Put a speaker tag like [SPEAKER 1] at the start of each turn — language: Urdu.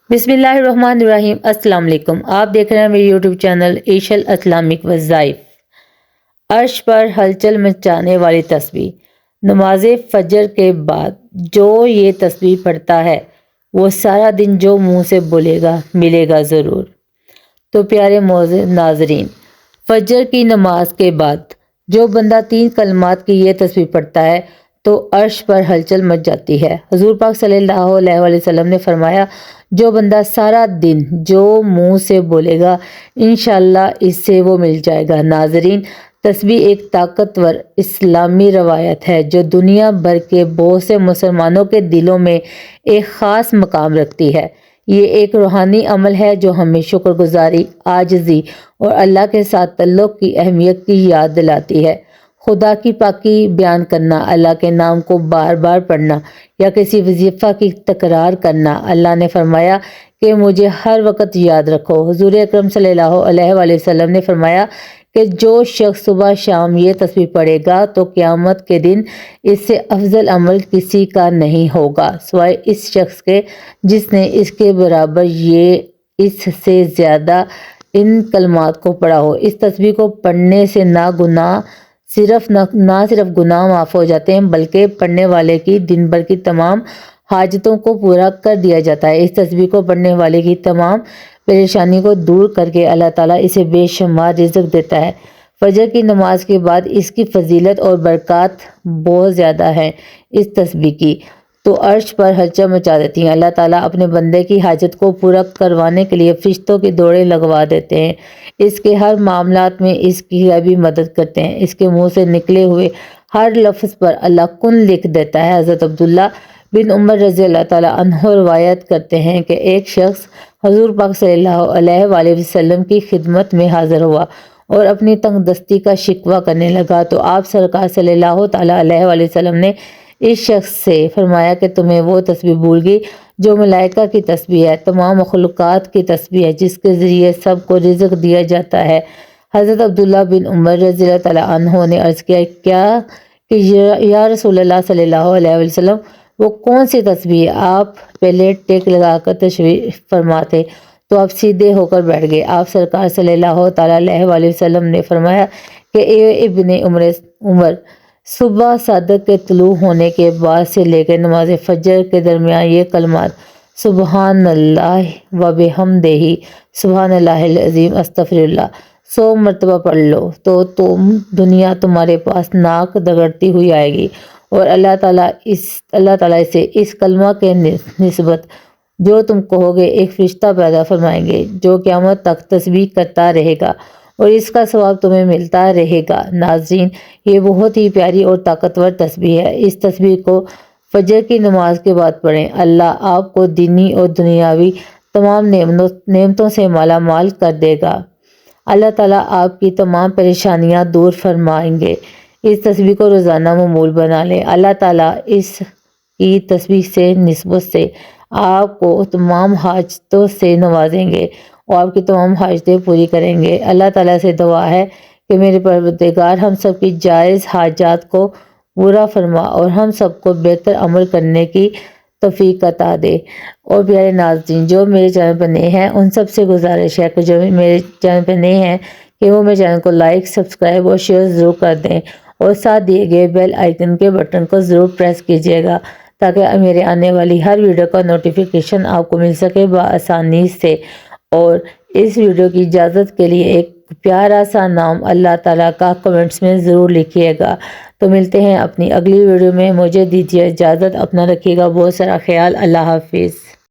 [SPEAKER 1] بسم اللہ الرحمن الرحیم۔ السلام علیکم، آپ دیکھ رہے ہیں میری یوٹیوب چینل ایشل اسلامک وظائف۔ عرش پر ہلچل مچانے والی تسبیح۔ نماز فجر کے بعد جو یہ تسبیح پڑھتا ہے وہ سارا دن جو منہ سے بولے گا ملے گا ضرور۔ تو پیارے معزز ناظرین، فجر کی نماز کے بعد جو بندہ 3 کلمات کی یہ تسبیح پڑھتا ہے تو عرش پر ہلچل مچ جاتی ہے۔ حضور پاک صلی اللہ علیہ وآلہ وسلم نے فرمایا، جو بندہ سارا دن جو منہ سے بولے گا انشاءاللہ اس سے وہ مل جائے گا۔ ناظرین، تسبیح ایک طاقتور اسلامی روایت ہے جو دنیا بھر کے بہت سے مسلمانوں کے دلوں میں ایک خاص مقام رکھتی ہے۔ یہ ایک روحانی عمل ہے جو ہمیں شکر گزاری، عاجزی اور اللہ کے ساتھ تعلق کی اہمیت کی یاد دلاتی ہے۔ خدا کی پاکی بیان کرنا، اللہ کے نام کو بار بار پڑھنا یا کسی وظیفہ کی تکرار کرنا، اللہ نے فرمایا کہ مجھے ہر وقت یاد رکھو۔ حضور اکرم صلی اللہ علیہ وآلہ وسلم نے فرمایا کہ جو شخص صبح شام یہ تسبیح پڑھے گا تو قیامت کے دن اس سے افضل عمل کسی کا نہیں ہوگا سوائے اس شخص کے جس نے اس کے برابر یہ اس سے زیادہ ان کلمات کو پڑھا ہو۔ اس تسبیح کو پڑھنے سے نہ صرف گناہ معاف ہو جاتے ہیں بلکہ پڑھنے والے کی دن بھر کی تمام حاجتوں کو پورا کر دیا جاتا ہے۔ اس تسبیح کو پڑھنے والے کی تمام پریشانی کو دور کر کے اللہ تعالیٰ اسے بے شمار رزق دیتا ہے۔ فجر کی نماز کے بعد اس کی فضیلت اور برکات بہت زیادہ ہیں۔ اس تسبیح کی تو عرش پر ہلچل مچا دیتی ہیں۔ اللہ تعالیٰ اپنے بندے کی حاجت کو پورا کروانے کے لیے فرشتوں کی دوڑیں لگوا دیتے ہیں۔ اس کے ہر معاملات میں اس کی غیبی مدد کرتے ہیں۔ اس کے منہ سے نکلے ہوئے ہر لفظ پر اللہ کن لکھ دیتا ہے۔ حضرت عبداللہ بن عمر رضی اللہ تعالیٰ عنہ روایت کرتے ہیں کہ ایک شخص حضور پاک صلی اللہ علیہ وآلہ وسلم کی خدمت میں حاضر ہوا اور اپنی تنگ دستی کا شکوہ کرنے لگا تو آپ سرکار صلی اللہ تعالیٰ علیہ وآلہ وسلم نے اس شخص سے فرمایا کہ تمہیں وہ تسبیح بھول گئی جو ملائکہ کی تسبیح ہے، تمام مخلوقات کی تسبیح ہے، جس کے ذریعے سب کو رزق دیا جاتا ہے۔ حضرت عبداللہ بن عمر رضی اللہ تعالیٰ عنہ نے عرض کیا کہ یا رسول اللہ صلی اللہ علیہ وآلہ وسلم، وہ کون سی تسبیح ہے؟ آپ پہلے ٹیک لگا کر تشریف فرما تھے تو آپ سیدھے ہو کر بیٹھ گئے۔ آپ سرکار صلی اللہ تعالیٰ علیہ وآلہ وسلم نے فرمایا کہ اے ابن عمر، صبح صادق کے طلوع ہونے کے بعد سے لے کر نماز فجر کے درمیان یہ کلمات سبحان اللہ و بحمدہ سبحان اللہ العظیم استغفر اللہ 100 مرتبہ پڑھ لو تو دنیا تمہارے پاس ناک دگڑتی ہوئی آئے گی اور اللہ تعالیٰ اسے اس کلمہ کے نسبت جو تم کہو گے ایک فرشتہ پیدا فرمائیں گے جو قیامت تک تسبیح کرتا رہے گا اور اس کا ثواب تمہیں ملتا رہے گا۔ ناظرین، یہ بہت ہی پیاری اور طاقتور تسبیح ہے۔ اس تسبیح کو فجر کی نماز کے بعد پڑھیں۔ اللہ آپ کو دینی اور دنیاوی تمام نعمتوں سے مالا مال کر دے گا۔ اللہ تعالیٰ آپ کی تمام پریشانیاں دور فرمائیں گے۔ اس تسبیح کو روزانہ معمول بنا لیں۔ اللہ تعالیٰ اس کی تسبیح سے نسبت سے آپ کو تمام حاجتوں سے نوازیں گے اور آپ کی تمام حاجتیں پوری کریں گے۔ اللہ تعالیٰ سے دعا ہے کہ میرے پروردگار ہم سب کی جائز حاجات کو پورا فرما اور ہم سب کو بہتر عمل کرنے کی توفیق عطا دے۔ اور پیارے ناظرین، جو میرے چینل پر نئے ہیں ان سب سے گزارش ہے کہ جو میرے چینل پر نئے ہیں کہ وہ میرے چینل کو لائک، سبسکرائب اور شیئر ضرور کر دیں اور ساتھ دیے گئے بیل آئیکن کے بٹن کو ضرور پریس کیجیے گا تاکہ میرے آنے والی ہر ویڈیو کا نوٹیفیکیشن آپ کو مل سکے بآسانی سے۔ اور اس ویڈیو کی اجازت کے لیے ایک پیارا سا نام اللہ تعالیٰ کا کمنٹس میں ضرور لکھیے گا۔ تو ملتے ہیں اپنی اگلی ویڈیو میں، مجھے دیجیے اجازت، اپنا رکھیے گا بہت سارا خیال۔ اللہ حافظ۔